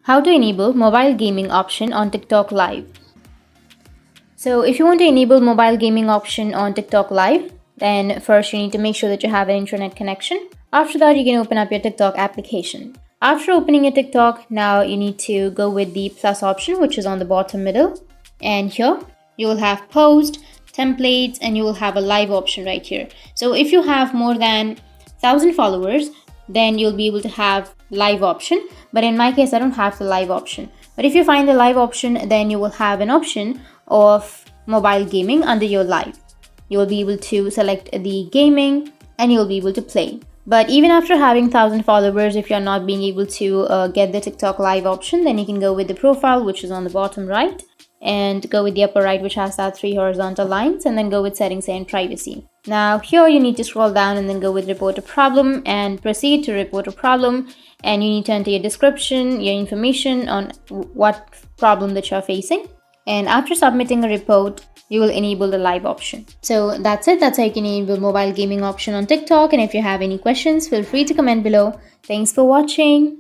How to enable mobile gaming option on TikTok Live. So if you want to enable mobile gaming option on TikTok Live, then first you need to make sure that you have an internet connection. After that, you can open up your TikTok application. After opening your TikTok, now you need to go with the plus option, which is on the bottom middle. And here you will have post, templates, and you will have a live option right here. So if you have more than 1,000 followers, then you'll be able to have live option. But in my case, I don't have the live option. But if you find the live option, then you will have an option of mobile gaming under your live. You will be able to select the gaming and you'll be able to play. But even after having 1,000 followers, if you're not being able to get the TikTok live option, then you can go with the profile, which is on the bottom right, and go with the upper right, which has that 3 horizontal lines, and then go with settings and privacy. Now here you need to scroll down and then go with report a problem and proceed to report a problem, and you need to enter your description, your information on what problem that you're facing, and after submitting a report you will enable the live option. So that's it. That's how you can enable mobile gaming option on TikTok. And if you have any questions, feel free to comment below. Thanks for watching.